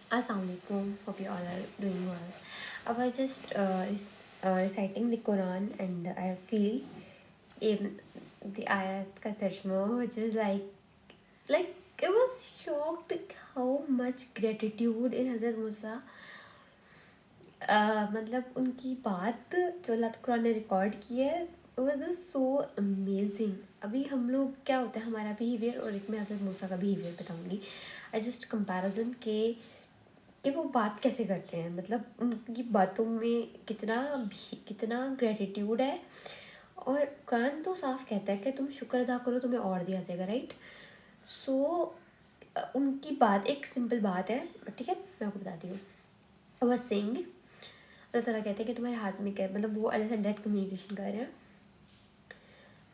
Assalamualaikum. Hope you all are doing well. I was just reciting the Quran and I feel in the ayat ka tarjuma, which is like I was shocked how much gratitude in Hazrat Musa. मतलब उनकी बात जो अल्लाह कुरान ने record की है was so amazing. अभी हम लोग क्या होता है हमारा बिहेवियर और एक मैं हज़रत मूसा का बिहेवियर बताऊंगी. आई जस्ट कंपैरिजन के कि वो बात कैसे करते हैं, मतलब उनकी बातों में कितना ग्रेटिट्यूड है. और कुरान तो साफ कहता है कि तुम शुक्र अदा करो तुम्हें और दिया जाएगा, राइट. सो उनकी बात एक सिंपल बात है, ठीक है, मैं आपको बताती हूँ. बस सेइंग अल्लाह ताला कहते हैं कि तुम्हारे हाथ में क्या है, मतलब वो अल्लाह से डायरेक्ट कम्युनिकेशन कर रहे हैं.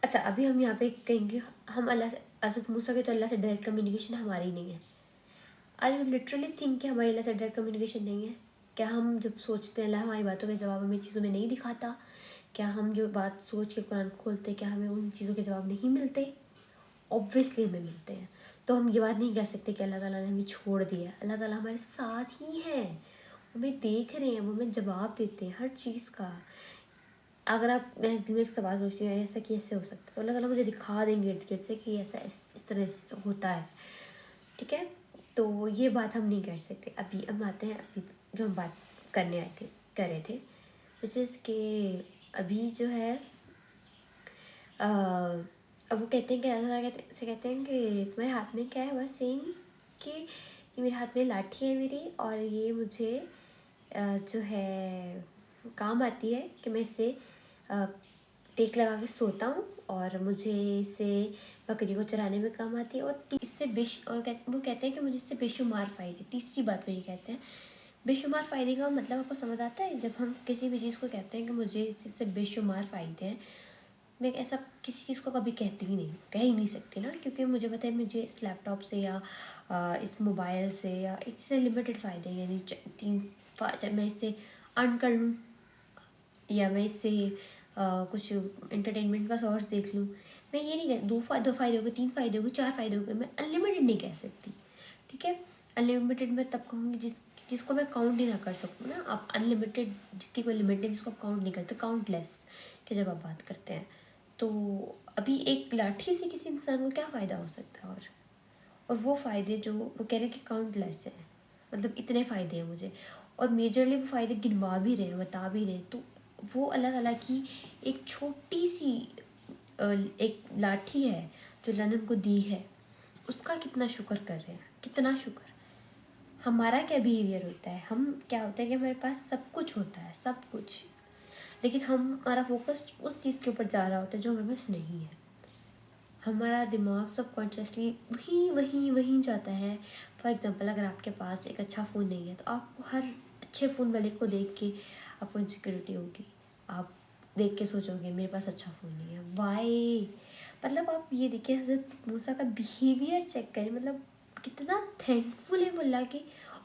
अच्छा, अभी हम यहाँ पे कहेंगे हम अल्लाह से हज़रत मूसा के तो अल्लाह से डायरेक्ट कम्युनिकेशन हमारी नहीं है. आई यू लिटरली थिंक कि हमारी अल्लाह से डायरेक्ट कम्युनिकेशन नहीं है? क्या हम जब सोचते हैं अल्लाह हमारी बातों के जवाब हमें चीज़ों में नहीं दिखाता? क्या हम जो बात सोच के कुरान खोलते हैं क्या हमें उन चीज़ों के जवाब नहीं मिलते? ऑब्वियसली हमें मिलते हैं. तो हम ये बात नहीं कह सकते कि अल्लाह ताला ने हमें छोड़ दिया. अल्लाह ताला हमारे साथ ही हैं, हमें देख रहे हैं, वो हमें जवाब देते हैं हर चीज़ का. अगर आप मैं इस दिन में एक सवाल सोचती हूँ ऐसा कैसे हो सकता है, तो अल्लाह ताला मुझे दिखा देंगे इर्द गिर्द से कि ऐसा इस तरह से होता है, ठीक है. तो ये बात हम नहीं कर सकते. अभी हम आते हैं अभी जो हम बात करने आए थे कर रहे थे, विच इज़ के अभी जो है अब वो कहते हैं कि अल्लाह ताला कहते हैं कि तुम्हारे हाथ में क्या है, बस सेइंग कि ये मेरे हाथ में लाठी है मेरी और ये मुझे जो है काम आती है कि मैं इससे टेक लगा के सोता हूँ और मुझे इससे बकरी को चराने में काम आती है. और इससे वो कहते हैं कि मुझे इससे बेशुमार फ़ायदे. तीसरी बात वो ये कहते हैं बेशुमार फ़ायदे का मतलब आपको समझ आता है. जब हम किसी भी चीज़ को कहते हैं कि मुझे इससे बेशुमार फ़ायदे हैं, मैं ऐसा किसी चीज़ को कभी कहती ही नहीं, कह ही नहीं सकती ना, क्योंकि मुझे पता है मुझे इस लैपटॉप से या इस मोबाइल से या इससे लिमिटेड फ़ायदे हैं. यानी मैं इससे अर्न कर लूँ या मैं इससे कुछ इंटरटेनमेंट का सोर्स देख लूँ. मैं ये नहीं कह दो फ़ायदे हो गए, 3 फ़ायदे हो गए, 4 फ़ायदे हो गए, मैं अनलिमिटेड नहीं कह सकती, ठीक है. अनलिमिटेड मैं तब कहूँगी जिसको मैं काउंट ही ना कर सकूँ ना. आप अनलिमिटेड जिसकी कोई लिमिट नहीं, जिसको आप काउंट नहीं करते, काउंटलेस की जब आप बात करते हैं. तो अभी एक लाठी से किसी इंसान को क्या फ़ायदा हो सकता है? और वो फ़ायदे जो वो कह रहे हैं कि काउंटलेस है, मतलब इतने फ़ायदे हैं मुझे, और मेजरली वो फ़ायदे गिनवा भी रहे हैं, बता भी रहे हैं. तो वो अल्लाह ताला की एक छोटी सी एक लाठी है जो अल्लाह ने उनको दी है, उसका कितना शुक्र कर रहे हैं, कितना शुक्र. हमारा क्या बिहेवियर होता है, हम क्या होता है कि हमारे पास सब कुछ होता है, सब कुछ, लेकिन हमारा फोकस उस चीज़ के ऊपर जा रहा होता है जो हमारे पास नहीं है. हमारा दिमाग सबकॉन्शियसली वहीं वहीं वहीं जाता है. फॉर एग्ज़ाम्पल अगर आपके पास एक अच्छा फ़ोन नहीं है तो आपको हर अच्छे फ़ोन वाले को देख के आपको इनसिक्योरिटी होगी. आप देख के सोचोगे मेरे पास अच्छा फ़ोन नहीं है, वाई. मतलब आप ये देखिए हज़रत मूसा का बिहेवियर चेक करें, मतलब कितना थैंकफुल है वो अल्लाह के.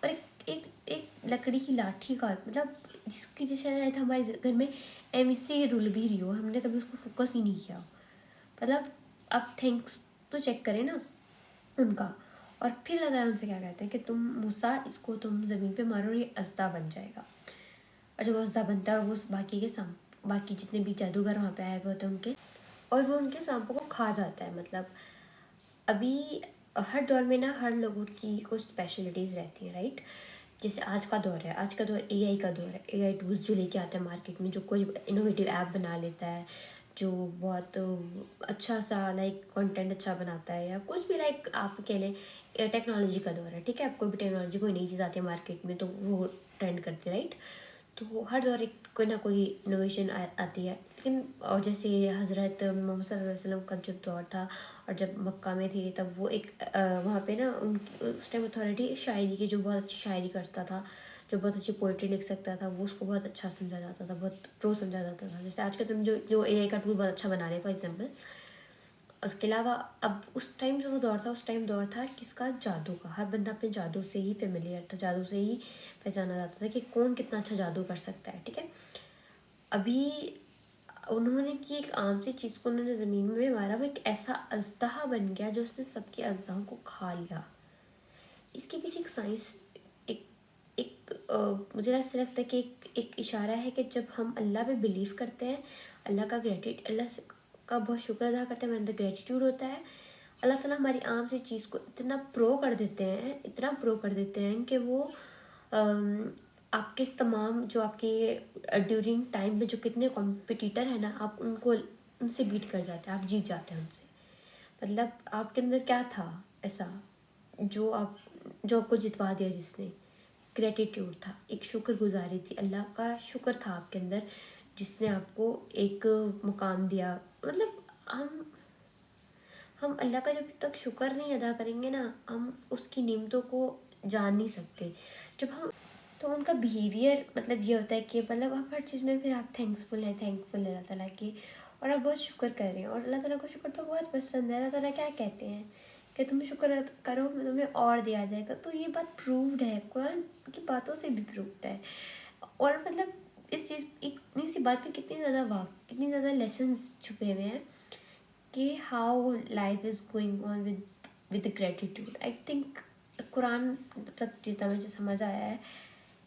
और एक एक लकड़ी की लाठी का मतलब जिसकी जैसे शायद हमारे घर में ऐसे रुल भी रही हो, हमने कभी उसको फोकस ही नहीं किया. मतलब आप थैंक्स तो चेक करें ना उनका. और फिर अल्लाह ताला उनसे क्या कहते हैं कि तुम मूसा इसको तुम ज़मीन पे मारो और ये अज़दा बन जाएगा. और जब वो अज़दा बनता है और वो बाकी जितने भी जादूगर वहाँ पे आए हुए होते हैं उनके, और वो उनके सांपों को खा जाता है. मतलब अभी हर दौर में ना हर लोगों की कुछ स्पेशलिटीज़ रहती है, राइट. जैसे आज का दौर है, आज का दौर एआई का दौर है. एआई टूल्स जो लेके आते हैं मार्केट में, जो कोई इनोवेटिव ऐप बना लेता है, जो बहुत अच्छा सा लाइक कंटेंट अच्छा बनाता है, या कुछ भी लाइक आप कह लें टेक्नोलॉजी का दौर है, ठीक है. कोई भी टेक्नोलॉजी कोई नई चीज़ आती है मार्केट में तो वो ट्रेंड करती है, राइट. तो हर दौर एक कोई ना कोई इनोवेशन आती है. लेकिन और जैसे हज़रत मोहम्मद सल्लल्लाहु अलैहि वसल्लम का जो दौर था और जब मक्का में थे तब वो एक वहाँ पे ना उनकी उस टाइम अथॉरिटी शायरी की, जो बहुत अच्छी शायरी करता था, जो बहुत अच्छी पोइट्री लिख सकता था, वो उसको बहुत अच्छा समझा जाता था, बहुत प्रो समझा जाता था. जैसे आज का तुम जो एआई का टूल बहुत अच्छा बना रहे हैं फॉर एग्जाम्पल. उसके अलावा अब उस टाइम जो वो दौर था, उस टाइम दौर था किसका, जादू का. हर बंदा अपने जादू से ही फेमिलियर था, जादू से ही पहचाना जाता था कि कौन कितना अच्छा जादू कर सकता है, ठीक है. अभी उन्होंने की एक आम सी चीज़ को उन्होंने ज़मीन में मारा, वो एक ऐसा अजदहा बन गया जो उसने सबके अज्जाओं को खा लिया. इसके पीछे एक साइंस, एक मुझे ऐसा लगता है कि एक इशारा है कि जब हम अल्लाह पे बिलीव करते हैं, अल्लाह का बहुत शुक्र अदा करते हैं, हमारे अंदर ग्रेटिट्यूड होता है, अल्लाह ताला हमारी आम सी चीज़ को इतना प्रो कर देते हैं, इतना प्रो कर देते हैं कि वो आपके तमाम जो आपके ड्यूरिंग टाइम में जो कितने कॉम्पिटिटर हैं ना, आप उनको उनसे बीट कर जाते हैं, आप जीत जाते हैं उनसे। मतलब आपके अंदर क्या था ऐसा जो आपको जितवा दिया जिसने? ग्रेटिट्यूड था, एक शुक्रगुजारी थी, अल्लाह का शुक्र था आपके अंदर, जिसने आपको एक मुकाम दिया। मतलब हम अल्लाह का जब तक शुक्र नहीं अदा करेंगे ना, हम उसकी नेमतों को जान नहीं सकते। जब हम तो उनका बिहेवियर मतलब ये होता है कि मतलब आप हर चीज़ में फिर आप थैंकफुल है अल्लाह ताला की, और आप बहुत शुक्र कर रहे हैं, और अल्लाह ताला को शुक्र तो बहुत पसंद है। अल्लाह ताला क्या कहते हैं कि तुम शुक्र करो, तुम्हें और दिया जाएगा। तो ये बात प्रूव्ड है, कुरान की बातों से भी प्रूव्ड है। और मतलब इस चीज़ इतनी सी बात में कितनी ज़्यादा लेसन्स छुपे हुए हैं कि how life is going on with gratitude. I think Quran तक जितना मुझे समझ आया है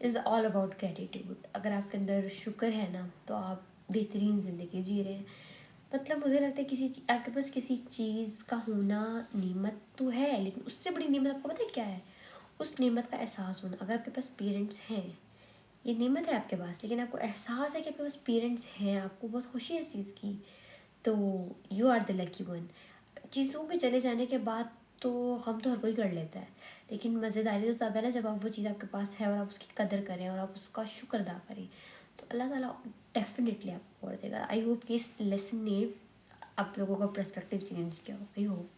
इज़ ऑल अबाउट ग्रेटिट्यूड। अगर आपके अंदर शुक्र है ना, तो आप बेहतरीन ज़िंदगी जी रहे हैं। मतलब मुझे लगता है आपके पास किसी चीज़ का होना नेमत तो है, लेकिन उससे बड़ी नेमत आपको पता है क्या है? उस नेमत का एहसास होना। अगर आपके पास पेरेंट्स हैं, ये नेमत है आपके पास, लेकिन आपको एहसास है कि आपके पास पेरेंट्स हैं, आपको बहुत खुशी है इस चीज़ की, तो you are the lucky one. चीज़ों के चले जाने के बाद तो हम तो हर कोई कर लेता है, लेकिन मज़ेदारी तो तब है ना जब आप वो चीज़ आपके पास है और आप उसकी कदर करें और आप उसका शुक्र अदा करें। तो अल्लाह ताला डेफिनेटली आपको और देगा। आई होप कि इस लेसन ने आप लोगों का पर्सपेक्टिव चेंज किया हो। I hope.